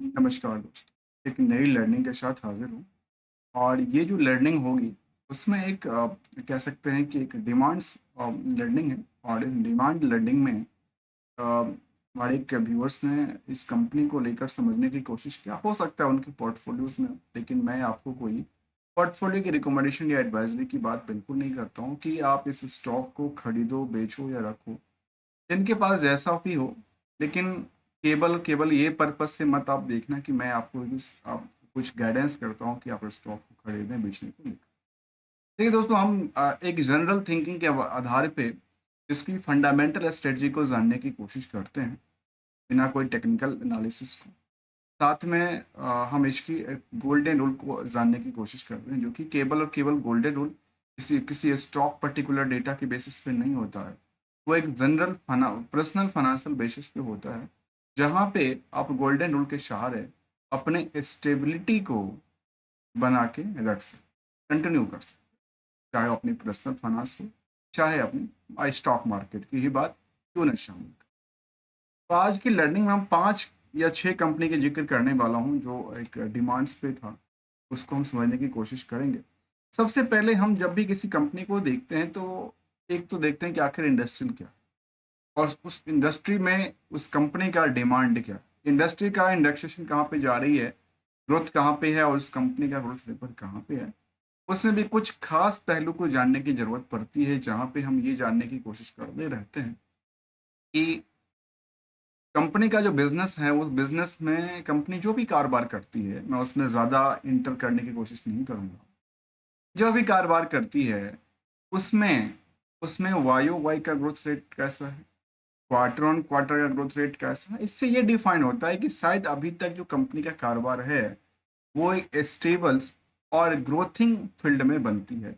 नमस्कार दोस्तों, एक नई लर्निंग के साथ हाजिर हूँ। और ये जो लर्निंग होगी उसमें एक कह सकते हैं कि एक डिमांड्स लर्निंग है। और इस डिमांड लर्निंग में हमारे एक व्यूअर्स ने इस कंपनी को लेकर समझने की कोशिश किया। हो सकता है उनके पोर्टफोलियोज में, लेकिन मैं आपको कोई पोर्टफोलियो की रिकमेंडेशन या एडवाइजरी की बात बिल्कुल नहीं करता हूँ कि आप इस स्टॉक को खरीदो, बेचो या रखो। जिनके पास जैसा भी हो, लेकिन केवल केवल ये पर्पज से मत आप देखना कि मैं आपको आप कुछ गाइडेंस करता हूँ कि आप स्टॉक को खरीदें, बेचने को लेकर। देखिए दोस्तों, हम एक जनरल थिंकिंग के आधार पे इसकी फंडामेंटल स्ट्रेटजी को जानने की कोशिश करते हैं, बिना कोई टेक्निकल एनालिसिस को। साथ में हम इसकी गोल्डन रूल को जानने की कोशिश करते हैं, जो कि केवल और केवल गोल्डन रूल किसी किसी स्टॉक पर्टिकुलर डेटा के बेसिस पे नहीं होता है। वो एक जनरल पर्सनल फाइनेंशियल बेसिस पे होता है, जहाँ पे आप गोल्डन रूल के सहारे अपने स्टेबिलिटी को बना के रख सकते, कंटिन्यू कर सकते, चाहे वो अपनी पर्सनल फाइनेंस हो, चाहे अपनी स्टॉक मार्केट की ही बात क्यों न शामिल करें। तो आज की लर्निंग में हम 5 या 6 कंपनी के ज़िक्र करने वाला हूँ, जो एक डिमांड्स पे था, उसको हम समझने की कोशिश करेंगे। सबसे पहले हम जब भी किसी कंपनी को देखते हैं, तो एक तो देखते हैं कि आखिर इंडस्ट्रियल क्या है, और उस इंडस्ट्री में उस कंपनी का डिमांड क्या है, इंडस्ट्री का इंडेक्सेशन कहाँ पे जा रही है, ग्रोथ कहाँ पे है और उस कंपनी का ग्रोथ रेट कहाँ पे है। उसमें भी कुछ खास पहलू को जानने की ज़रूरत पड़ती है, जहाँ पे हम ये जानने की कोशिश करते रहते हैं कि कंपनी का जो बिजनेस है, उस बिजनेस में कंपनी जो भी कारोबार करती है, मैं उसमें ज़्यादा इंटर करने की कोशिश नहीं करूँगा। जो भी कारोबार करती है, उसमें उसमें वाई वाई का ग्रोथ रेट कैसा है, क्वार्टर ऑन क्वार्टर का ग्रोथ रेट कैसा है। इससे ये डिफाइन होता है कि शायद अभी तक जो कंपनी का कारोबार है, वो एक स्टेबल्स और ग्रोथिंग फील्ड में बनती है।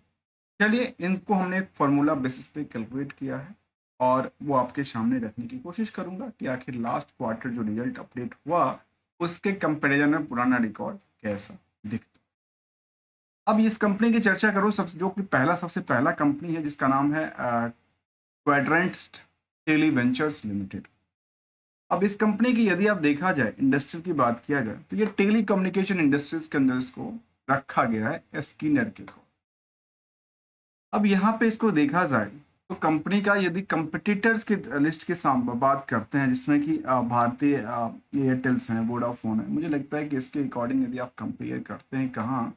चलिए, इनको हमने एक फार्मूला बेसिस पे कैलकुलेट किया है, और वो आपके सामने रखने की कोशिश करूंगा कि आखिर लास्ट क्वार्टर जो रिजल्ट अपडेट हुआ, उसके कंपैरिजन में पुराना रिकॉर्ड कैसा दिखता। अब इस कंपनी की चर्चा करूं, सब जो कि सबसे पहला कंपनी है, जिसका नाम है क्वाड्रेंट टेली वेंचर्स लिमिटेड। अब इस कंपनी की यदि आप देखा जाए, इंडस्ट्री की बात किया जाए, तो ये टेली कम्युनिकेशन इंडस्ट्रीज के अंदर इसको रखा गया है स्किनर के को। अब यहाँ पे इसको देखा जाए, तो कंपनी का यदि कंपटीटर्स की लिस्ट के सामने बात करते हैं, जिसमें कि भारतीय एयरटेल्स हैं, वोडाफोन है, मुझे लगता है कि इसके अकॉर्डिंग यदि आप कंपेयर करते हैं, कहाँ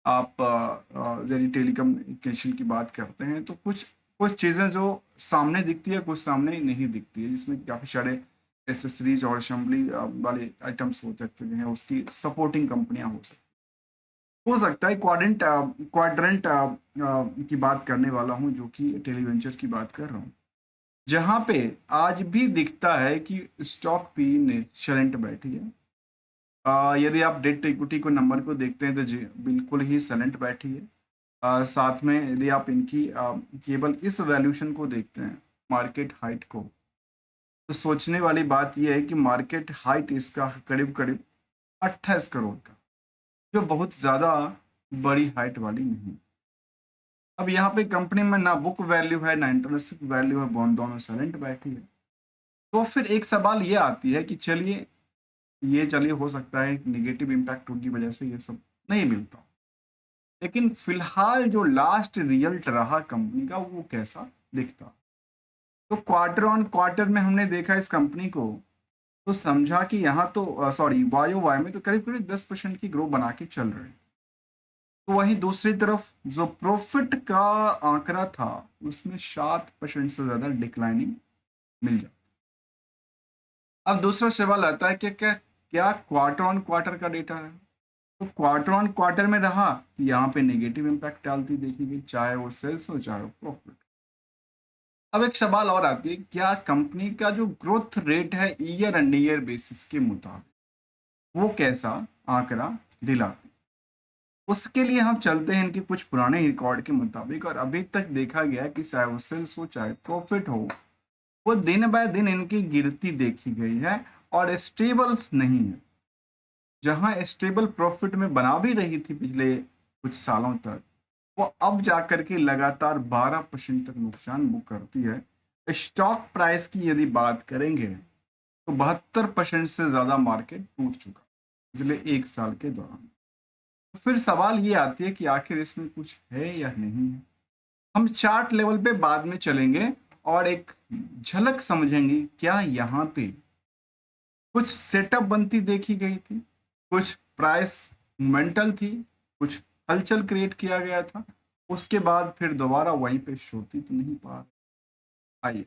आप यदि टेलीकम्युनिकेशन की बात करते हैं, तो कुछ कुछ चीज़ें जो सामने दिखती है, कुछ सामने नहीं दिखती है, जिसमें काफ़ी सारे एसेसरीज और असेंबली वाले आइटम्स हो सकते हैं, उसकी सपोर्टिंग कंपनियां हो सकता है। क्वाड्रेंट की बात करने वाला हूँ, जो कि टेलीवेंचर की बात कर रहा हूँ, जहाँ पे आज भी दिखता है कि स्टॉक पी ने शरेंट बैठी है। यदि आप डेट इक्विटी को नंबर को देखते हैं, तो जी बिल्कुल ही सलेंट बैठी है। साथ में यदि आप इनकी केवल इस वैल्यूशन को देखते हैं, मार्केट हाइट को, तो सोचने वाली बात यह है कि मार्केट हाइट इसका करीब करीब 28 करोड़ का, जो बहुत ज़्यादा बड़ी हाइट वाली नहीं। अब यहाँ पे कंपनी में ना बुक वैल्यू है, ना इंटरनेशनल वैल्यू है, दोनों साइलेंट बैठी है। तो फिर एक सवाल ये आती है कि चलिए हो सकता है निगेटिव इम्पैक्ट की वजह से ये सब नहीं मिलता, लेकिन फिलहाल जो लास्ट रिजल्ट रहा कंपनी का, वो कैसा दिखता। तो क्वार्टर ऑन क्वार्टर में हमने देखा इस कंपनी को, तो समझा कि यहाँ तो सॉरी, वाई वाई में तो करीब करीब 10% की ग्रोथ बना के चल रही। तो वहीं दूसरी तरफ जो प्रॉफिट का आंकड़ा था, उसमें 7% से ज्यादा डिक्लाइनिंग मिल जाती। अब दूसरा सवाल आता है कि क्या क्वार्टर ऑन क्वार्टर का डेटा है, तो क्वार्टर ऑन क्वार्टर में रहा कि यहाँ पे नेगेटिव इम्पैक्ट डालती देखी गई, चाहे वो सेल्स हो चाहे वो प्रॉफिट। अब एक सवाल और आती है, क्या कंपनी का जो ग्रोथ रेट है ईयर एंड ईयर बेसिस के मुताबिक, वो कैसा आंकड़ा दिलाती। उसके लिए हम चलते हैं इनके कुछ पुराने रिकॉर्ड के मुताबिक, और अभी तक देखा गया कि चाहे वो सेल्स हो चाहे प्रॉफिट हो, वो दिन बाय दिन इनकी गिरती देखी गई है, और स्टेबल नहीं है। जहां स्टेबल प्रॉफिट में बना भी रही थी पिछले कुछ सालों तक, वो अब जाकर के लगातार 12% तक नुकसान बुक करती है। स्टॉक प्राइस की यदि बात करेंगे, तो 72% से ज्यादा मार्केट टूट चुका। पिछले 1 साल के दौरान। तो फिर सवाल ये आती है कि आखिर इसमें कुछ है या नहीं है। हम चार्ट लेवल पे बाद में चलेंगे और एक झलक समझेंगे क्या यहाँ पे कुछ सेटअप बनती देखी गई थी, कुछ प्राइस मोमेंटल थी, कुछ हलचल क्रिएट किया गया था, उसके बाद फिर दोबारा वहीं पे सोती तो नहीं पा रहे। आइए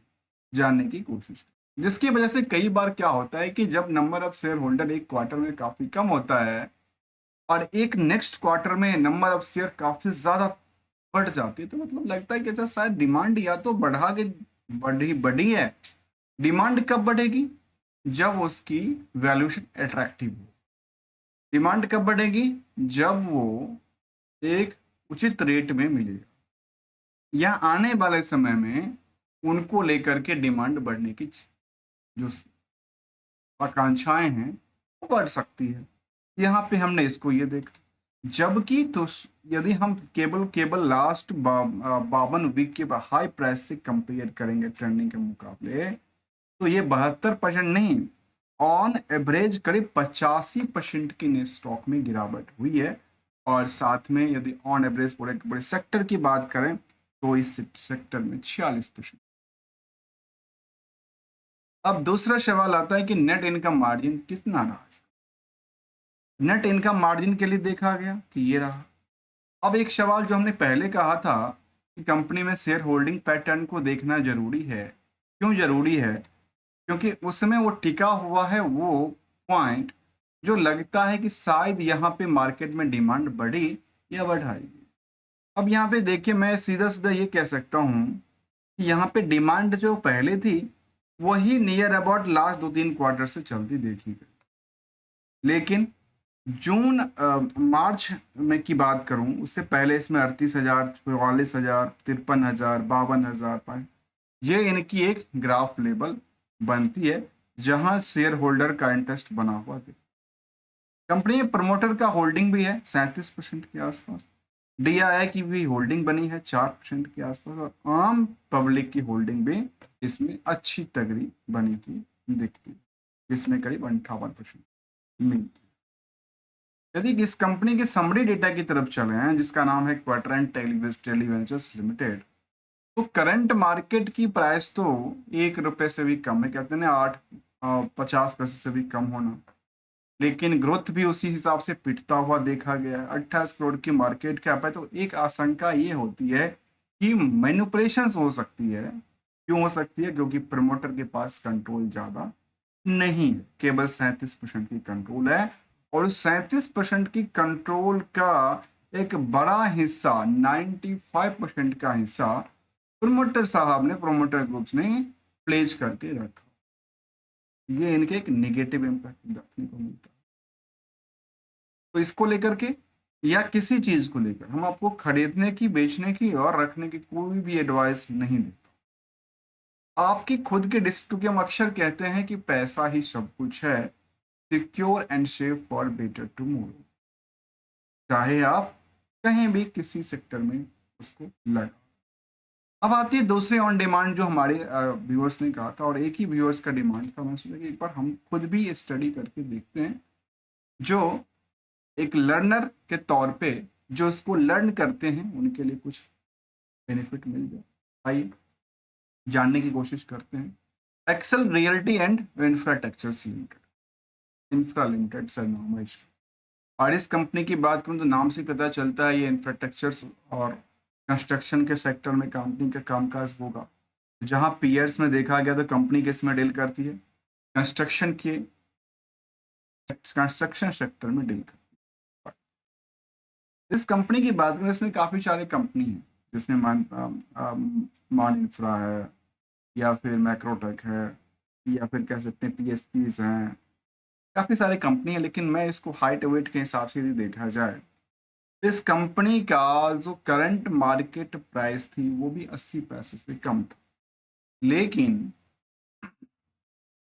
जानने की कोशिश करें। जिसकी वजह से कई बार क्या होता है कि जब नंबर ऑफ शेयर होल्डर एक क्वार्टर में काफी कम होता है और एक नेक्स्ट क्वार्टर में नंबर ऑफ शेयर काफी ज्यादा बढ़ जाती है, तो मतलब लगता है कि अच्छा शायद डिमांड या तो बढ़ा के बढ़ी बढ़ी है। डिमांड कब बढ़ेगी? जब उसकी वैल्यूएशन अट्रैक्टिव हो। डिमांड कब बढ़ेगी? जब वो एक उचित रेट में मिलेगा या आने वाले समय में उनको लेकर के डिमांड बढ़ने की जो आकांक्षाएं हैं वो बढ़ सकती है। यहाँ पे हमने इसको ये देखा। जबकि तो यदि हम केवल केवल लास्ट 52 वीक के हाई प्राइस से कंपेयर करेंगे ट्रेंडिंग के मुकाबले, तो ये 72% नहीं, ऑन एवरेज करीब 85% की ने स्टॉक में गिरावट हुई है। और साथ में यदि ऑन एवरेज पूरे पूरे सेक्टर की बात करें तो इस सेक्टर में 46%। अब दूसरा सवाल आता है कि नेट इनकम मार्जिन कितना रहा? नेट इनकम मार्जिन के लिए देखा गया कि ये रहा। अब एक सवाल जो हमने पहले कहा था कि कंपनी में शेयर होल्डिंग पैटर्न को देखना जरूरी है। क्यों जरूरी है? क्योंकि उसमें वो टिका हुआ है वो पॉइंट जो लगता है कि शायद यहाँ पे मार्केट में डिमांड बढ़ी या बढ़ाएगी। अब यहाँ पे देखिए मैं सीधा सीधा ये कह सकता हूँ कि यहाँ पे डिमांड जो पहले थी वही नियर अबाउट लास्ट 2-3 क्वार्टर से चलती देखी गई। लेकिन जून मार्च में की बात करूं उससे पहले इसमें 38,000, 44,000, 53,000, 52,000 ये इनकी एक ग्राफ लेवल बनती है जहां शेयर होल्डर का इंटरेस्ट बना हुआ है। कंपनी प्रमोटर का होल्डिंग भी है 37% के आसपास। डीआईआई की भी होल्डिंग बनी है 4% के आसपास और आम पब्लिक की होल्डिंग भी इसमें अच्छी तगड़ी बनी हुई दिखती है, इसमें करीब 58% मिलती है। यदि इस कंपनी के समरी डेटा की तरफ चले हैं जिसका नाम है क्वाड्रेंट टेलीवेंचर्स लिमिटेड, तो करंट मार्केट की प्राइस तो 1 रुपए से भी कम है, कहते हैं ना 50 पैसे से भी कम होना। लेकिन ग्रोथ भी उसी हिसाब से पिटता हुआ देखा गया है। 28 करोड़ की मार्केट कैप है, तो एक आशंका ये होती है कि मैनिपुलेशन हो सकती है। क्यों हो सकती है? क्योंकि प्रमोटर के पास कंट्रोल ज्यादा नहीं है, केवल 37% की कंट्रोल है। और उस 37% की कंट्रोल का एक बड़ा हिस्सा 95% का हिस्सा प्रमोटर साहब ने, प्रमोटर ग्रुप्स ने प्लेज करके रखा। ये इनके एक नेगेटिव इम्पैक्ट देखने को मिलता है। तो इसको लेकर के या किसी चीज को लेकर हम आपको खरीदने की, बेचने की और रखने की कोई भी एडवाइस नहीं देता। आपकी खुद के डिस्क, क्योंकि हम अक्सर कहते हैं कि पैसा ही सब कुछ है, secure and safe for better tomorrow. चाहे आप कहीं भी किसी सेक्टर में उसको लगा। अब आती है दूसरे ऑन डिमांड जो हमारे व्यूअर्स ने कहा था, और एक ही व्यूअर्स का डिमांड था। मैं सोचा कि एक बार हम खुद भी स्टडी करके देखते हैं, जो एक लर्नर के तौर पे जो इसको लर्न करते हैं उनके लिए कुछ बेनिफिट मिल जाए। आइए जानने की कोशिश करते हैं। Excel realty and infrastructures limited, infra limited sir नाम है इसका। और इस कंपनी की बात करूं तो नाम से पता चलता है ये इंफ्रास्ट्रक्चर्स और कंस्ट्रक्शन के सेक्टर में कंपनी का कामकाज होगा। जहां पीयर्स में देखा गया तो कंपनी किस में डील करती है? कंस्ट्रक्शन सेक्टर में डील करती है। इस कंपनी की बात करें इसमें काफ़ी सारी कंपनी है, जिसमें मान इंफ्रा है, या फिर मैक्रोटेक है, या फिर कह सकते हैं पीएसपीज हैं। काफ़ी सारी कंपनी है, लेकिन मैं इसको हाइट वेट के हिसाब से यदि देखा जाए, इस कंपनी का जो करंट मार्केट प्राइस थी वो भी 80 पैसे से कम था। लेकिन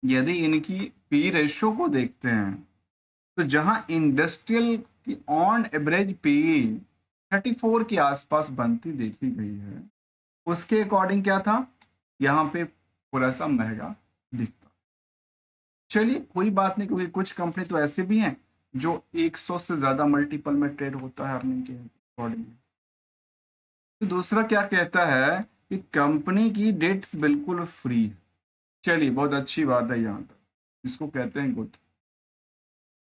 यदि इनकी पी रेशो को देखते हैं तो जहां इंडस्ट्रियल की ऑन एवरेज पी 34 के आसपास बनती देखी गई है, उसके अकॉर्डिंग क्या था? यहाँ पे थोड़ा सा महंगा दिखता। चलिए कोई बात नहीं, क्योंकि कुछ कंपनी तो ऐसे भी हैं जो 100 से ज्यादा मल्टीपल में ट्रेड होता है अर्निंग के अकॉर्डिंग। तो दूसरा क्या कहता है कि कंपनी की डेट्स बिल्कुल फ्री है। चलिए, बहुत अच्छी बात है यहाँ तक, इसको कहते हैं गुड।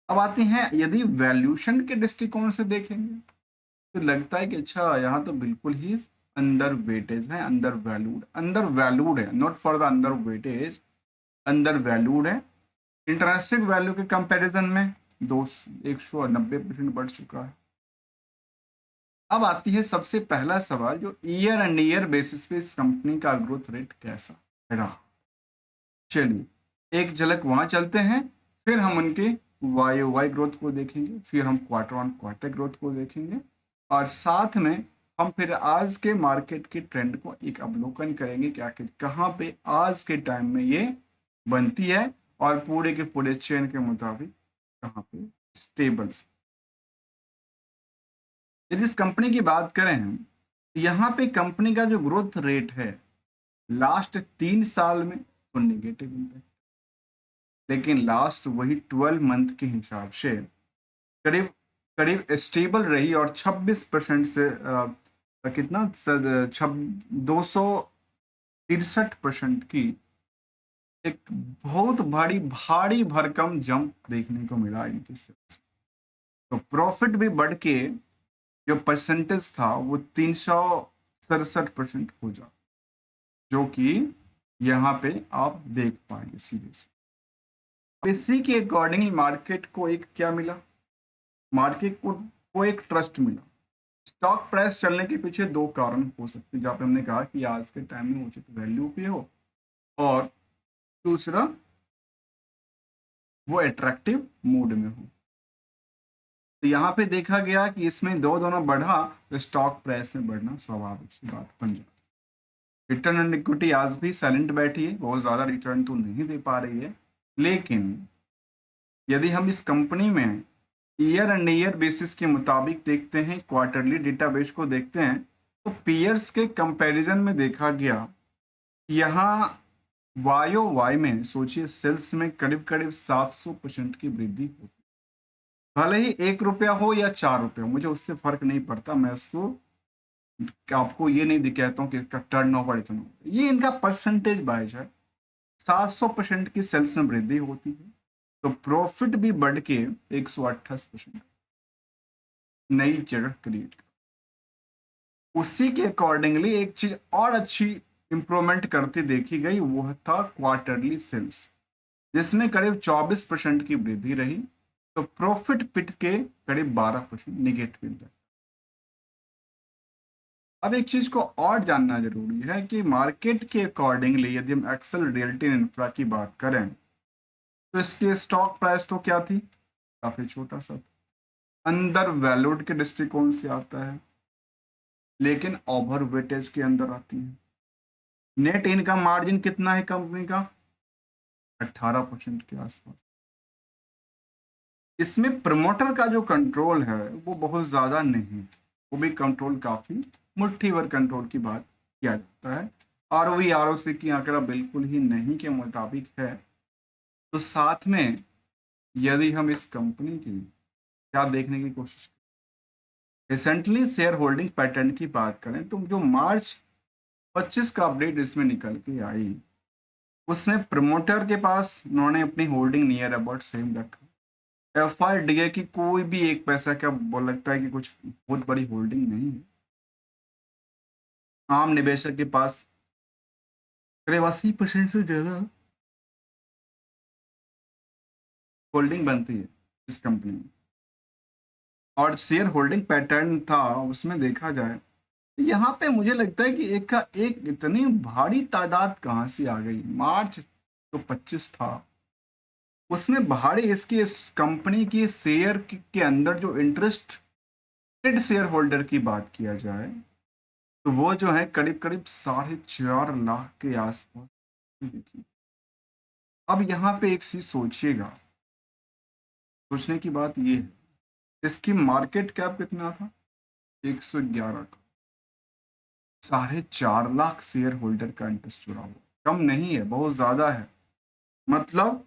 अब आते हैं, यदि वैल्यूशन के दृष्टिकोण से देखेंगे तो लगता है कि अच्छा, यहाँ तो बिल्कुल ही अंडर वेटेज है, अंडर वैल्यूड है, not for the under weightage, under valued है। इंटरेंसिक वैल्यू के कंपैरिजन में 190% बढ़ चुका है। अब आती है सबसे पहला सवाल, जो ईयर एंड ईयर बेसिस पे इस कंपनी का ग्रोथ रेट कैसा रहा। चलिए एक झलक वहां चलते हैं, फिर हम उनके वाई वाई ग्रोथ को देखेंगे, फिर हम क्वार्टर ऑन क्वार्टर ग्रोथ को देखेंगे, और साथ में हम फिर आज के मार्केट के ट्रेंड को एक अवलोकन करेंगे कि आखिर कहाँ पे आज के टाइम में ये बनती है और पूरे के पूरे चेन के मुताबिक कहाँ पे स्टेबल। यदि इस कंपनी की बात करें हम, यहाँ पे कंपनी का जो ग्रोथ रेट है लास्ट 3 साल में तो निगेटिव इम्पैक्ट, लेकिन लास्ट वही 12 मंथ के हिसाब से करीब करीब स्टेबल रही, और 26% से कितना 263% की एक बहुत भारी भारी भरकम जंप देखने को मिला इनके सेल्स। तो प्रॉफिट भी बढ़ के जो परसेंटेज था वो 367% हो जाता, जो कि यहाँ पे आप देख पाएंगे सीधे से। इसी के अकॉर्डिंग मार्केट को एक क्या मिला, मार्केट को एक ट्रस्ट मिला। स्टॉक प्राइस चलने के पीछे दो कारण हो सकते हैं, जहाँ पे हमने कहा कि आज के टाइम में उचित वैल्यू पे हो, और दूसरा वो अट्रैक्टिव मूड में हो। तो यहाँ पे देखा गया कि इसमें दोनों बढ़ा तो स्टॉक प्राइस में बढ़ना स्वाभाविक सी बात बन जाए। रिटर्न ऑन इक्विटी आज भी साइलेंट बैठी है, बहुत ज़्यादा रिटर्न तो नहीं दे पा रही है, लेकिन यदि हम इस कंपनी में ईयर एंड ईयर बेसिस के मुताबिक देखते हैं, क्वार्टरली डेटाबेस को देखते हैं, तो पीयर्स के कंपैरिजन में देखा गया यहाँ वाई ओ वाई में सोचिए सेल्स में करीब करीब 700% की वृद्धि होती है। भले ही 1 रुपया हो या 4 रुपया, मुझे उससे फर्क नहीं पड़ता, मैं उसको आपको ये नहीं कहता हूँ कि इसका टर्न ओवर इतना हो। ये इनका परसेंटेज बाइज है, 700% की सेल्स में वृद्धि होती है, तो प्रॉफिट भी बढ़ के 128% नई जगह क्रिएट कर। उसी के अकॉर्डिंगली एक चीज और अच्छी इंप्रूवमेंट करती देखी गई, वो था क्वार्टरली सेल्स, जिसमें करीब 24% की वृद्धि रही, तो प्रॉफिट पिट के करीब 12% निगेटिव इम्पैक्ट। अब एक चीज को और जानना जरूरी है कि मार्केट के अकॉर्डिंगली यदि हम एक्सेल रियल्टी इंफ्रा की बात करें, तो इसकी स्टॉक प्राइस तो क्या थी, काफी छोटा सा था, अंडर वैल्यूड के दृष्टिकोण से आता है, लेकिन ओवर वेटेज के अंदर आती है। नेट इनकम मार्जिन कितना है कंपनी का, 18% के आसपास। इसमें प्रमोटर का जो कंट्रोल है वो बहुत ज्यादा नहीं है, वो भी कंट्रोल काफी मुट्ठी भर कंट्रोल की बात किया जाता है। आरओई आरओसी की आंकड़ा बिल्कुल ही नहीं के मुताबिक है। तो साथ में यदि हम इस कंपनी की क्या देखने की कोशिश करें, रिसेंटली शेयर होल्डिंग पैटर्न की बात करें, तो जो मार्च 25 का अपडेट इसमें निकल के आई, उसमें प्रमोटर के पास उन्होंने अपनी होल्डिंग नियर अबाउट सेम रखा। एफआरडीए की कोई भी एक पैसा का बोल लगता है कि कुछ बहुत बड़ी होल्डिंग नहीं है। आम निवेशक के पास करीब 80% से ज्यादा होल्डिंग बनती है इस कंपनी में, और शेयर होल्डिंग पैटर्न था उसमें देखा जाए, यहाँ पे मुझे लगता है कि एक का एक इतनी भारी तादाद कहाँ से आ गई। मार्च तो 25 था, उसमें भारी इसकी इस कंपनी की शेयर के अंदर जो इंटरेस्टेड शेयर होल्डर की बात किया जाए, तो वो जो है करीब करीब 4.5 लाख के आसपास। देखिए, अब यहाँ पे एक चीज सोचिएगा, सोचने की बात ये है, इसकी मार्केट कैप कितना था, 111 का, 4.5 लाख शेयर होल्डर का इंटरेस्ट जुड़ा हुआ, कम नहीं है, बहुत ज्यादा है। मतलब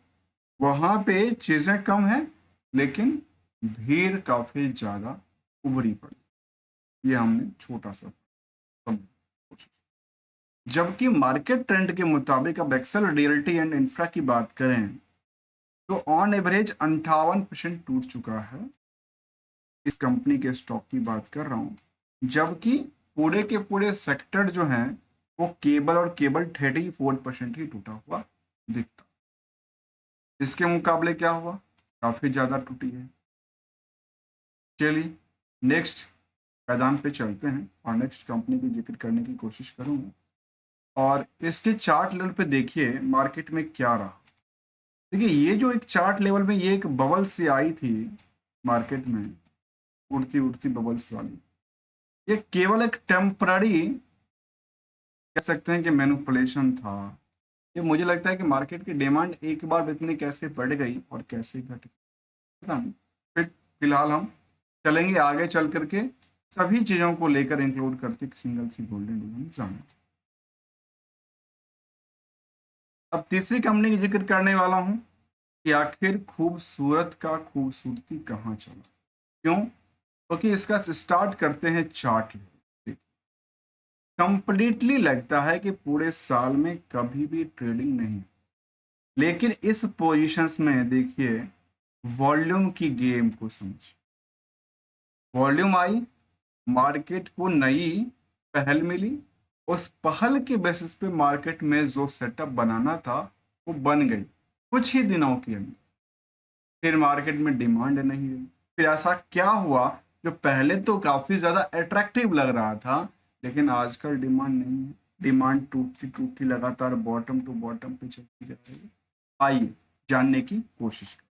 वहां पे चीजें कम है, लेकिन भीड़ काफी ज्यादा उभरी पड़ी। ये हमने छोटा सा समझने की कोशिश। जबकि मार्केट ट्रेंड के मुताबिक अब एक्सेल रियल्टी एंड इंफ्रा की बात करें तो ऑन एवरेज 58% टूट चुका है। इस कंपनी के स्टॉक की बात कर रहा हूं, जबकि पूरे के पूरे सेक्टर जो हैं वो केबल और केबल 34% ही टूटा हुआ दिखता। इसके मुकाबले क्या हुआ, काफी ज्यादा टूटी है। चलिए नेक्स्ट मैदान पे चलते हैं और नेक्स्ट कंपनी की जिक्र करने की कोशिश करूंगा। और इसके चार्ट लेवल पे देखिए मार्केट में क्या रहा। देखिए ये जो एक चार्ट लेवल में ये एक बबल सी आई थी मार्केट में, उड़ती उड़ती बबल्स वाली, ये केवल एक टेम्पररी कह सकते हैं कि मैनिपुलेशन था। ये मुझे लगता है कि मार्केट की डिमांड एक बार इतनी कैसे बढ़ गई और कैसे घट गई पता नहीं। फिर फिलहाल हम चलेंगे आगे चल करके सभी चीजों को लेकर इंक्लूड करके एक सिंगल सी गोल्डन डिमांड जाने। अब तीसरी कंपनी की जिक्र करने वाला हूं कि आखिर खूबसूरत का खूबसूरती कहाँ चला, क्यों? क्योंकि इसका स्टार्ट करते हैं चार्ट लेवल। कंप्लीटली लगता है कि पूरे साल में कभी भी ट्रेडिंग नहीं, लेकिन इस पोजीशंस में देखिए वॉल्यूम की गेम को समझ। वॉल्यूम आई, मार्केट को नई पहल मिली, उस पहल के बेसिस पे मार्केट में जो सेटअप बनाना था वो बन गई कुछ ही दिनों के अंदर। फिर मार्केट में डिमांड नहीं रही। फिर ऐसा क्या हुआ जो पहले तो काफी ज्यादा अट्रैक्टिव लग रहा था लेकिन आजकल डिमांड नहीं है। डिमांड टूटती टूटती लगातार बॉटम टू बॉटम पे चलती जा रही है। आइए जानने की कोशिश करें।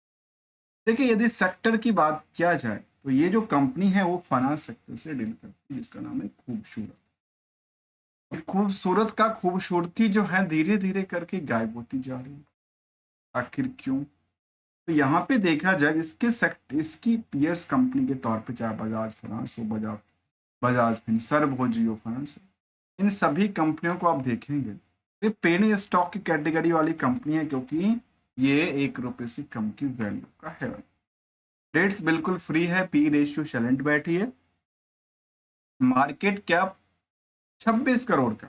देखिए यदि सेक्टर की बात किया जाए तो ये जो कंपनी है वो फाइनेंस सेक्टर से डील करती है, जिसका नाम है खूबसूरत। खूबसूरत का खूबसूरती जो है धीरे धीरे करके गायब होती जा रही है। आखिर क्यों? तो यहाँ पे देखा जाए इसके सेक्टर, इसकी पीएस कंपनी के तौर पे चाहे बजाज फाइनेंस हो, बजाज बजाज फिनसर्व हो, जियो फाइनेंस हो, इन सभी कंपनियों को आप देखेंगे ये पेनी स्टॉक की कैटेगरी वाली कंपनी है, क्योंकि ये 1 रुपए से कम की वैल्यू का है। रेट्स बिल्कुल फ्री है, पी रेशियो सैलेंट बैठी है। मार्केट कैप 26 करोड़ का,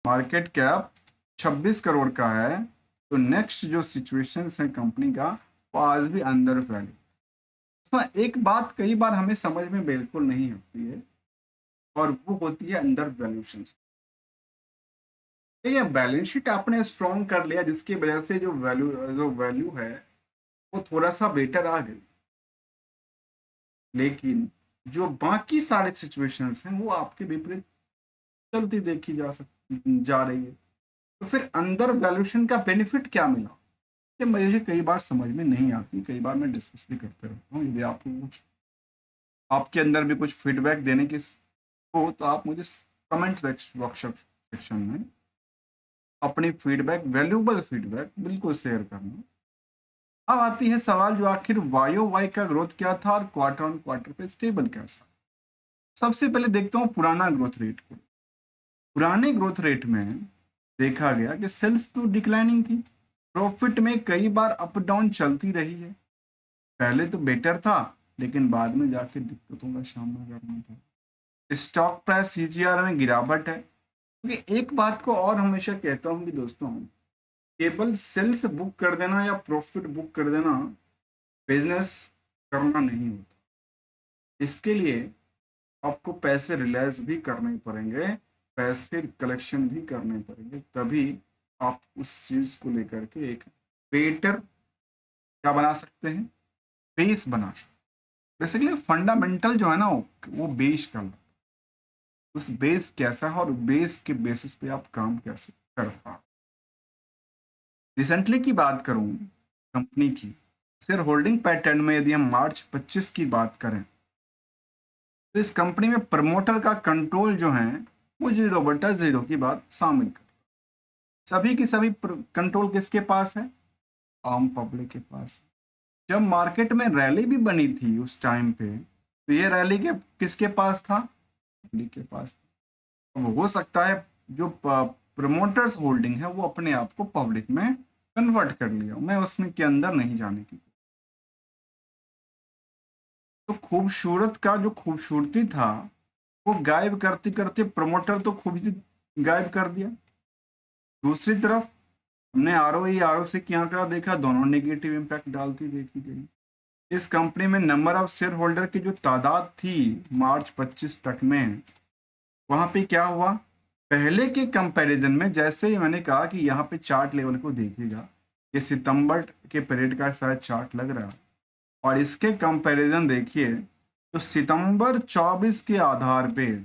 मार्केट कैप 26 करोड़ का है। तो नेक्स्ट जो सिचुएशन है कंपनी का वो आज भी अंडर वैल्यू। तो एक बात कई बार हमें समझ में बिल्कुल नहीं आती है और वो होती है अंडर वैल्यूशन। ये बैलेंस शीट आपने स्ट्रॉन्ग कर लिया जिसकी वजह से जो वैल्यू है वो थोड़ा सा बेटर आ गई, लेकिन जो बाकी सारे सिचुएशंस हैं वो आपके विपरीत चलती देखी जा रही है। तो फिर अंडर वैल्यूशन का बेनिफिट क्या मिला, ये मुझे कई बार समझ में नहीं आती। कई बार मैं डिस्कस भी करते रहता हूँ। यदि आपको कुछ आपके अंदर भी कुछ फीडबैक देने की हो तो आप मुझे कमेंट वर्कशॉप सेक्शन में अपनी फीडबैक, वैल्यूबल फीडबैक बिल्कुल शेयर करना। अब आती है सवाल जो आखिर वाई वाई का ग्रोथ क्या था और क्वार्टर ऑन क्वार्टर पे स्टेबल कैसा। सबसे पहले देखता हूँ पुराना ग्रोथ रेट को। पुराने ग्रोथ रेट में देखा गया कि सेल्स तो डिक्लाइनिंग थी, प्रॉफिट में कई बार अप डाउन चलती रही है। पहले तो बेटर था लेकिन बाद में जाके दिक्कतों का सामना करना था। स्टॉक प्राइस सीजीआर में गिरावट है, क्योंकि एक बात को और हमेशा कहता हूँ कि दोस्तों केवल सेल्स बुक कर देना या प्रॉफिट बुक कर देना बिजनेस करना नहीं होता। इसके लिए आपको पैसे रिलाइज भी करने पड़ेंगे, पैसे कलेक्शन भी करने पड़ेंगे, तभी आप उस चीज को लेकर के एक बेटर क्या बना सकते हैं, बेस बना सकते। बेसिकली फंडामेंटल जो है ना वो बेस का, उस बेस कैसा है और बेस के बेसिस पे आप काम कैसे कर पा। रिसेंटली की बात करूं कंपनी की शेयर होल्डिंग पैटर्न में, यदि हम मार्च 25 की बात करें तो इस कंपनी में प्रमोटर का कंट्रोल जो है वो 0/0 की बात शामिल कर। सभी की सभी कंट्रोल किसके पास है? आम पब्लिक के पास है। जब मार्केट में रैली भी बनी थी उस टाइम पे तो ये रैली के किसके पास था? पब्लिक के पास था। अब हो सकता है जो प्रमोटर्स होल्डिंग है वो अपने आप को पब्लिक में कन्वर्ट कर लिया, मैं उसमें के अंदर नहीं जाने की। तो खूबसूरत का जो खूबसूरती था वो गायब करते करते प्रमोटर तो खूबसूरती गायब कर दिया। दूसरी तरफ हमने आरओई की आंकड़ा देखा, दोनों नेगेटिव इम्पैक्ट डालती देखी गई। इस कंपनी में नंबर ऑफ शेयर होल्डर की जो तादाद थी मार्च 25 तक में, वहां पे क्या हुआ, पहले के कंपैरिजन में, जैसे ही मैंने कहा कि यहाँ पे चार्ट लेवल को देखिएगा, ये सितंबर के पीरियड का शायद चार्ट लग रहा है, और इसके कंपैरिजन देखिए तो सितंबर 24 के आधार पे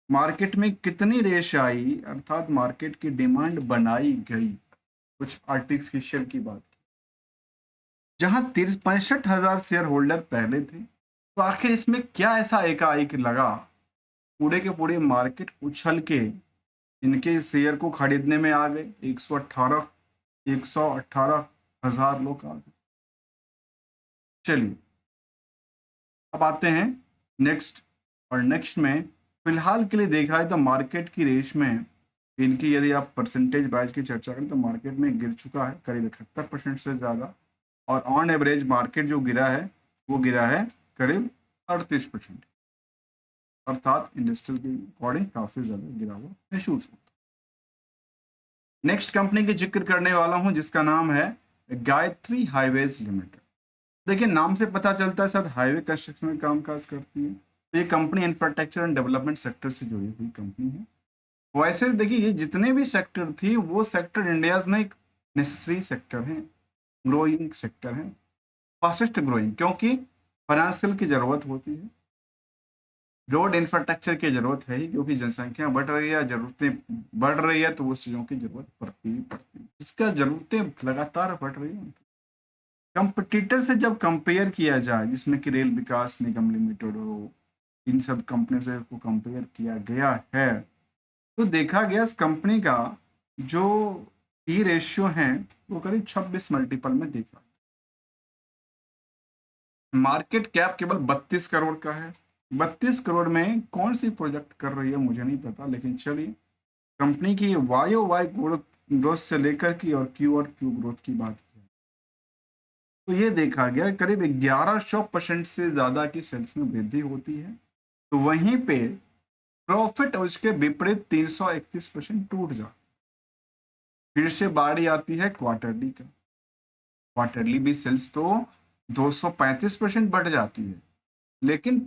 मार्केट में कितनी रेश आई, अर्थात मार्केट की डिमांड बनाई गई, कुछ आर्टिफिशियल की बात की। जहां 65,000 शेयर होल्डर पहले थे, तो आखिर इसमें क्या ऐसा एकाएक लगा, पूरे के पूरे मार्केट उछल के इनके शेयर को खरीदने में आ गए। 118,000 लोग आ गए। चलिए अब आते हैं नेक्स्ट, और नेक्स्ट में फिलहाल के लिए देखा है तो मार्केट की रेस में इनकी यदि आप परसेंटेज वाइज की चर्चा करें तो मार्केट में गिर चुका है करीब 71% से ज़्यादा, और ऑन एवरेज मार्केट जो गिरा है वो गिरा है करीब 38%, अर्थात इंडस्ट्रियल के अकॉर्डिंग काफ़ी ज़्यादा गिरा हुआ महसूस होता है। नेक्स्ट कंपनी की जिक्र करने वाला हूं जिसका नाम है गायत्री हाईवेज लिमिटेड। देखिए नाम से पता चलता है शायद हाईवे कंस्ट्रक्शन में कामकाज करती है, तो ये company infrastructure and development sector से जुड़ी हुई कंपनी है। वैसे देखिए ये जितने भी सेक्टर थी वो सेक्टर इंडिया में एक नेसेसरी सेक्टर है, ग्रोइंग सेक्टर है, फास्टेस्ट ग्रोइंग, क्योंकि फाइनेंशियल की जरूरत होती है, रोड इंफ्रास्ट्रक्चर की जरूरत है ही, क्योंकि जनसंख्या बढ़ रही है, जरूरतें बढ़ रही है, तो उस चीज़ों की जरूरत पड़ती ही पड़ती है, इसका जरूरतें लगातार बढ़ रही है। कंपटीटर से जब कंपेयर किया जाए, जिसमें कि रेल विकास निगम लिमिटेड हो, इन सब कंपनियों से को कंपेयर किया गया है, तो देखा गया इस कंपनी का जो पी रेशियो है वो करीब 26 मल्टीपल में देखा। मार्केट कैप केवल 32 करोड़ का है। 32 करोड़ में कौन सी प्रोजेक्ट कर रही है मुझे नहीं पता, लेकिन चलिए कंपनी की Y O Y growth growth से लेकर की और क्यू ग्रोथ की बात की तो ये देखा गया करीब 1100% से ज्यादा की सेल्स में वृद्धि होती है। तो वहीं पे प्रॉफिट उसके विपरीत 331% टूट जाता। फिर से बारी आती है क्वार्टरली का। क्वार्टरली भी सेल्स तो 235% बढ़ जाती है, लेकिन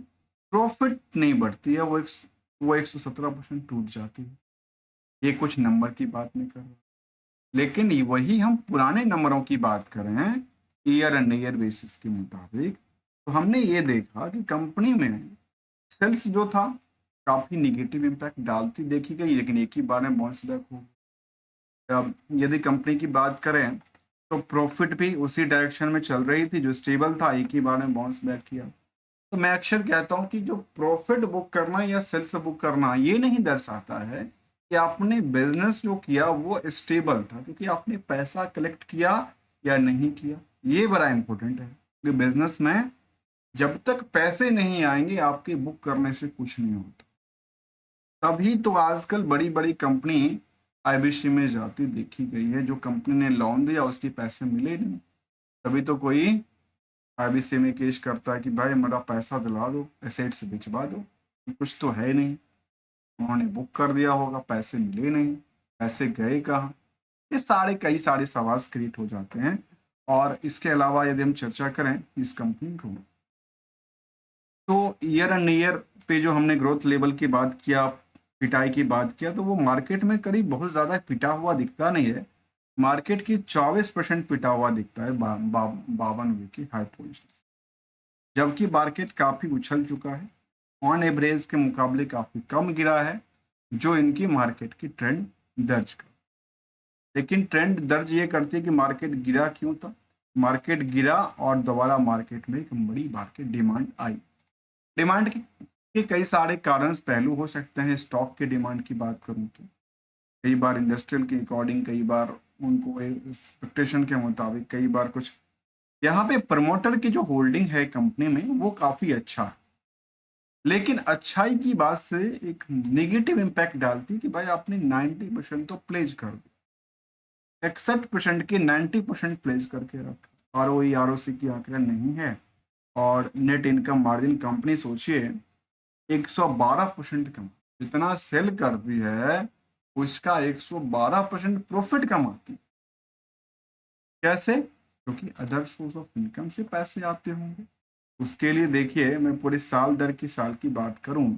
प्रॉफिट नहीं बढ़ती है, वो 117% टूट जाती है। ये कुछ नंबर की बात नहीं कर रहा, लेकिन वही हम पुराने नंबरों की बात करें ईयर एंड ईयर बेसिस के मुताबिक, तो हमने ये देखा कि कंपनी में सेल्स जो था काफी निगेटिव इम्पैक्ट डालती देखी गई, लेकिन एक ही बार में बाउंस बैक हो। अब यदि कंपनी की बात करें तो प्रॉफिट भी उसी डायरेक्शन में चल रही थी, जो स्टेबल था, एक ही बार में बाउंस बैक किया। तो मैं अक्सर कहता हूँ कि जो प्रॉफिट बुक करना या सेल्स बुक करना ये नहीं दर्शाता है कि आपने बिजनेस जो किया वो स्टेबल था, क्योंकि आपने पैसा कलेक्ट किया या नहीं किया, ये बड़ा इंपॉर्टेंट है। क्योंकि बिजनेस में जब तक पैसे नहीं आएंगे आपके बुक करने से कुछ नहीं होता। तभी तो आजकल बड़ी बड़ी कंपनी आईबीसी में जाती देखी गई है, जो कंपनी ने लोन दिया उसके पैसे मिले नहीं, तभी तो कोई आईबीसी में केस करता है कि भाई मेरा पैसा दिला दो, एसेट से भिजवा दो। कुछ तो है नहीं, उन्होंने बुक कर दिया होगा, पैसे मिले नहीं, पैसे गए कहाँ, ये सारे कई सारे सवाल क्रिएट हो जाते हैं। और इसके अलावा यदि हम चर्चा करें इस कंपनी को, तो ईयर एंड ईयर पे जो हमने ग्रोथ लेवल की बात किया, पिटाई की बात किया, तो वो मार्केट में करीब बहुत ज़्यादा पिटा हुआ दिखता नहीं है। मार्केट की 24% पिटा हुआ दिखता है 52 की हाई पोजीशन, जबकि मार्केट काफ़ी उछल चुका है, ऑन एवरेज के मुकाबले काफ़ी कम गिरा है, जो इनकी मार्केट की ट्रेंड दर्ज कर। लेकिन ट्रेंड दर्ज ये करती है कि मार्केट गिरा क्यों था, मार्केट गिरा और दोबारा मार्केट में एक बड़ी मार्केट डिमांड आई। डिमांड के कई सारे कारण पहलू हो सकते हैं। स्टॉक के डिमांड की बात करूं तो कई बार इंडस्ट्रियल के अकॉर्डिंग, कई बार उनको एक्सपेक्टेशन के मुताबिक, कई बार कुछ यहाँ पे प्रमोटर की जो होल्डिंग है कंपनी में वो काफ़ी अच्छा है, लेकिन अच्छाई की बात से एक नेगेटिव इम्पैक्ट डालती है कि भाई आपने 90% तो प्लेज कर दिया, 61% के 90% प्लेज करके रखा, आर ओ सी की आंकड़ा नहीं है, और नेट इनकम मार्जिन कंपनी सोचिए 112% कम, जितना सेल करती है उसका 112% प्रॉफिट कमाती है। कैसे? क्योंकि अदर सोर्स ऑफ इनकम से पैसे आते होंगे। उसके लिए देखिए, मैं पूरे साल दर की साल की बात करूं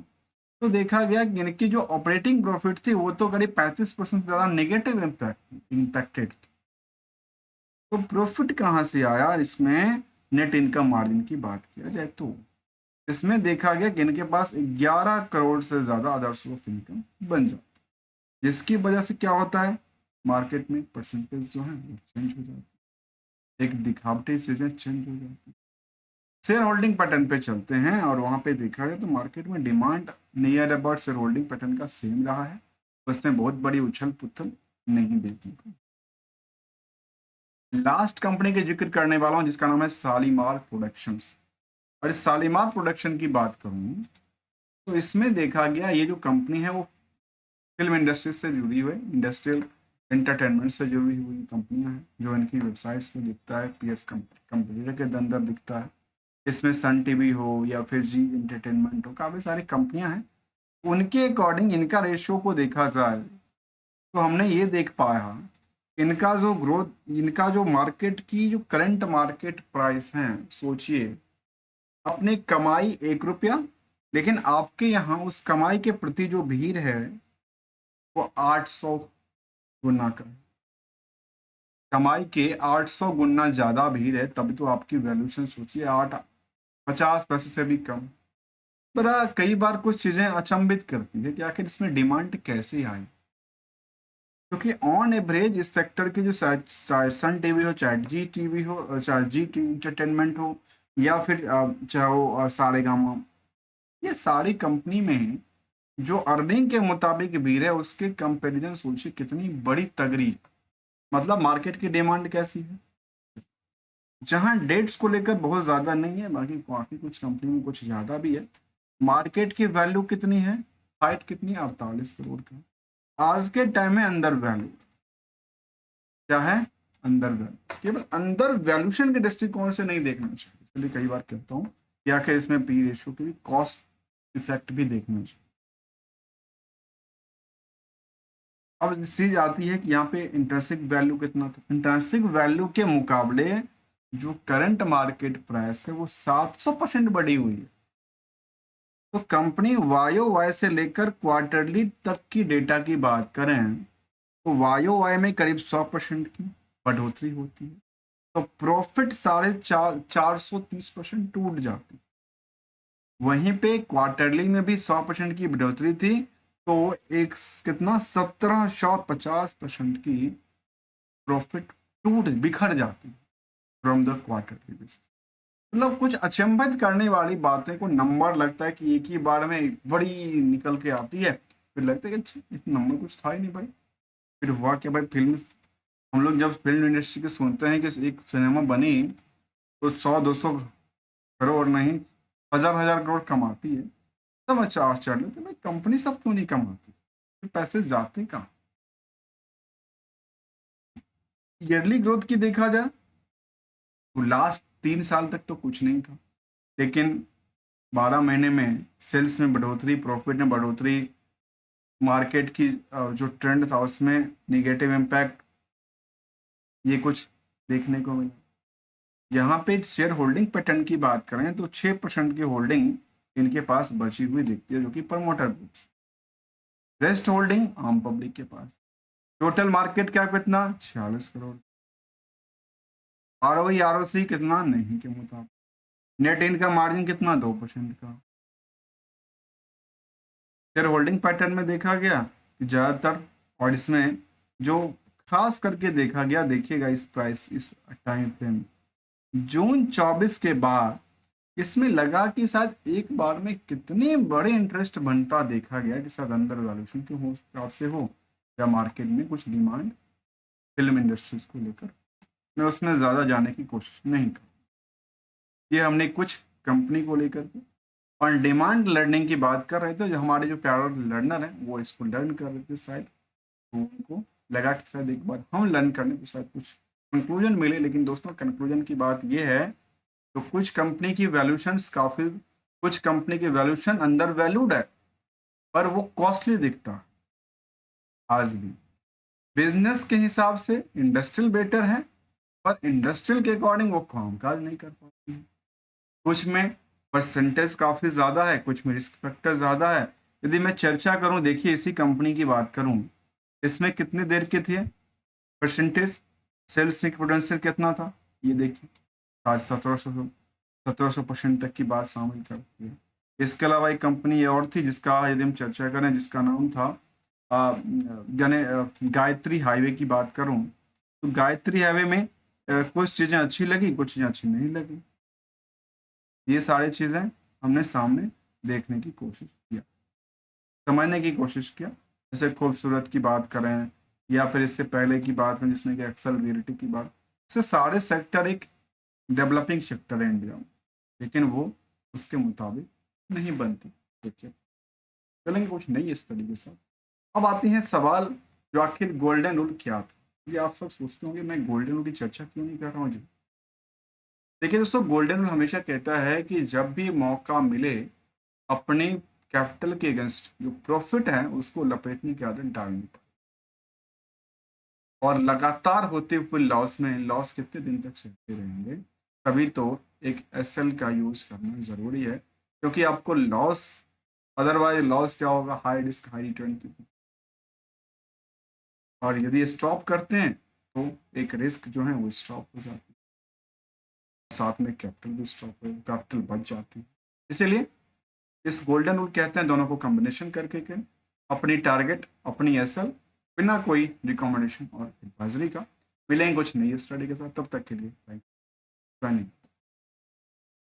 तो देखा गया कि इनकी जो ऑपरेटिंग प्रॉफिट थी वो तो करीब 35% ज्यादा नेगेटिव इम्पैक्टेड थी। तो प्रॉफिट कहाँ से आया इसमें? नेट इनकम मार्जिन की बात किया जाए तो इसमें देखा गया कि इनके पास 11 करोड़ से ज्यादा अदर सोर्स ऑफ इनकम बन जाता है, जिसकी वजह से क्या होता है, मार्केट में परसेंटेज जो है वो चेंज हो जाती है, एक दिखावटी चीजें चेंज हो जाती है। शेयर होल्डिंग पैटर्न पे चलते हैं और वहां पे देखा जाए तो मार्केट में demand near about share holding pattern का सेम रहा है, उसमें बहुत बड़ी उछल पुथल नहीं देखने को। लास्ट कंपनी के जिक्र करने वाला हूं जिसका नाम है शालीमार प्रोडक्शंस। और इस शालीमार प्रोडक्शन की बात करूं तो इसमें देखा गया ये जो कंपनी है वो फिल्म इंडस्ट्री से जुड़ी हुई, इंडस्ट्रियल एंटरटेनमेंट से जुड़ी हुई कंपनियां हैं, जो इनकी वेबसाइट्स पे दिखता है, पीएस कंप्यूटर के अंदर दिखता है। इसमें सन टीवी हो या फिर जी इंटरटेनमेंट हो, काफ़ी सारी कंपनियां हैं। उनके अकॉर्डिंग इनका रेशियो को देखा जाए तो हमने ये देख पाया, इनका जो ग्रोथ, इनका जो मार्केट की जो करंट मार्केट प्राइस है, सोचिए अपनी कमाई 1 रुपया, लेकिन आपके यहाँ उस कमाई के प्रति जो भीड़ है वो 800 गुना का है। कमाई के 800 गुना ज्यादा भीड़ है, तभी तो आपकी वैल्यूएशन सोचिए 50 पैसे से भी कम। पर कई बार कुछ चीजें अचंभित करती है कि आखिर इसमें डिमांड कैसे आई, क्योंकि ऑन एवरेज इस सेक्टर की जो सन टीवी हो, चाहे जी टीवी हो, चाहे जी टी इंटरटेनमेंट हो, या फिर चाहे वो सारेगामा, ये सारी कंपनी में जो अर्निंग के मुताबिक भीड़ है उसके कंपैरिजन सोचिए कितनी बड़ी तगड़ी है। मतलब मार्केट की डिमांड कैसी है, जहां डेट्स को लेकर बहुत ज्यादा नहीं है, बाकी बाकी कुछ कंपनी में कुछ ज्यादा भी है। मार्केट की वैल्यू कितनी है, हाइट कितनी, 48 करोड़ का। आज के टाइम में अंडर वैल्यू क्या है, अंडर वैल्यू, केवल अंडर वैल्यूशन के दृष्टिकोण से नहीं देखना चाहिए, इसलिए कई बार कहता हूँ कि आखिर इसमें पी रेशियो की कॉस्ट इफेक्ट भी देखना चाहिए। अब चीज आती है कि यहाँ पे इंट्रिंसिक वैल्यू कितना था, इंट्रिंसिक वैल्यू के मुकाबले जो करंट मार्केट प्राइस है वो 700% बढ़ी हुई है। तो कंपनी वायो वाई से लेकर क्वार्टरली तक की डेटा की बात करें तो वायो वाई में करीब 100% की बढ़ोतरी होती है, तो प्रॉफिट 430% टूट जाती है। वहीं पे क्वार्टरली में भी 100% की बढ़ोतरी थी, तो एक कितना 1750% की प्रॉफिट टूट बिखर जाती है फ्रॉम द क्वार्टरली बेसिस। मतलब कुछ अचंभित करने वाली बातें को नंबर लगता है कि एक ही बार में बड़ी निकल के आती है, फिर लगता है कि अच्छा इतना नंबर कुछ था ही नहीं भाई। फिर हुआ क्या भाई, फिल्म, हम लोग जब फिल्म इंडस्ट्री के सुनते हैं कि एक सिनेमा बनी तो 100-200 करोड़ नहीं, हजार हजार करोड़ कमाती है, तब अच्छा आश्चर्य लेते भाई कंपनी सब क्यों नहीं कमाती, फिर पैसे जाते कहाँ। ईयरली ग्रोथ की देखा जाए तो लास्ट 3 साल तक तो कुछ नहीं था, लेकिन 12 महीने में सेल्स में बढ़ोतरी, प्रॉफिट में बढ़ोतरी, मार्केट की जो ट्रेंड था उसमें निगेटिव इम्पैक्ट, ये कुछ देखने को मिला। यहाँ पे शेयर होल्डिंग पैटर्न की बात करें तो 6% की होल्डिंग इनके पास बची हुई दिखती है, जो कि प्रमोटर ग्रुप्स, रेस्ट होल्डिंग आम पब्लिक के पास। टोटल मार्केट कैप कितना, 46 करोड़। आरओई आरओसी कितना, नहीं के मुताबिक। नेट इनकम मार्जिन कितना, 2% का। शेयर होल्डिंग पैटर्न में देखा गया कि ज़्यादातर, और इसमें जो खास करके देखा गया, देखिएगा इस प्राइस, इस टाइम फ्रेम जून 24 के बाद इसमें लगा कि शायद एक बार में कितने बड़े इंटरेस्ट बनता देखा गया कि शायद अंडर वैल्यूएशन के हो हिसाब से हो, या मार्केट में कुछ डिमांड फिल्म इंडस्ट्रीज को लेकर। मैं उसमें ज़्यादा जाने की कोशिश नहीं कर, ये हमने कुछ कंपनी को लेकर के और डिमांड लर्निंग की बात कर रहे थे। जो हमारे जो प्यारे लर्नर हैं वो इसको लर्न कर रहे थे शायद, तो उनको लगा कि शायद एक बार हम लर्न करने को शायद कुछ कंक्लूजन मिले। लेकिन दोस्तों कंक्लूजन की बात ये है तो कुछ कंपनी की वैल्यूशंस काफी, कुछ कंपनी की वैल्यूशन अंडर वैल्यूड है पर वो कॉस्टली दिखता है आज भी। बिजनेस के हिसाब से इंडस्ट्रियल बेटर है, पर इंडस्ट्रियल के अकॉर्डिंग वो कामकाज नहीं कर पाती है। कुछ में परसेंटेज काफी ज्यादा है, कुछ में रिस्क फैक्टर ज्यादा है। यदि मैं चर्चा करूं, देखिए इसी कंपनी की बात करूं, इसमें कितने देर के थे परसेंटेज, सेल्स पोटेंशियल कितना था, ये देखिए आज 1700% तक की बात शामिल करती है। इसके अलावा एक कंपनी ये और थी जिसका यदि हम चर्चा करें, जिसका नाम था गायत्री हाईवे की बात करूं, तो गायत्री हाईवे में कुछ चीजें अच्छी लगी, कुछ चीजें अच्छी नहीं लगी। ये सारी चीजें हमने सामने देखने की कोशिश किया, समझने की कोशिश किया। जैसे खूबसूरत की बात करें या फिर इससे पहले की बात करें जिसमें कि एक्सेलरेबिलिटी की बात, इससे सारे सेक्टर एक डेवलपिंग सेक्टर है इंडिया में, लेकिन वो उसके मुताबिक नहीं बनती। देखिए चलेंगे कुछ नई स्टडी के साथ। अब आती हैं सवाल, जो आखिर गोल्डन रूल क्या था। ये आप सब सोचते होंगे मैं गोल्डन रूल की चर्चा क्यों नहीं कर रहा हूँ जी। देखिए दोस्तों, गोल्डन रूल हमेशा कहता है कि जब भी मौका मिले अपने कैपिटल के अगेंस्ट जो प्रॉफिट है उसको लपेटने की आदत डालनी पड़े, और लगातार होते हुए लॉस में, लॉस कितने दिन तक सहते रहेंगे, तभी तो एक एसएल का यूज करना जरूरी है। क्योंकि आपको लॉस, अदरवाइज लॉस क्या होगा, हाई रिस्क हाई रिटर्न की। और यदि स्टॉप करते हैं तो एक रिस्क जो है वो स्टॉप हो जाती है, साथ में कैपिटल भी स्टॉप हो, कैपिटल बच जाती है। इसीलिए इस गोल्डन रूल कहते हैं दोनों को कॉम्बिनेशन करके के अपनी टारगेट, अपनी एसएल, बिना कोई रिकमेंडेशन और एडवाइजरी का। मिलेंगे कुछ नई स्टडी के साथ, तब तक के लिए थैंक यू।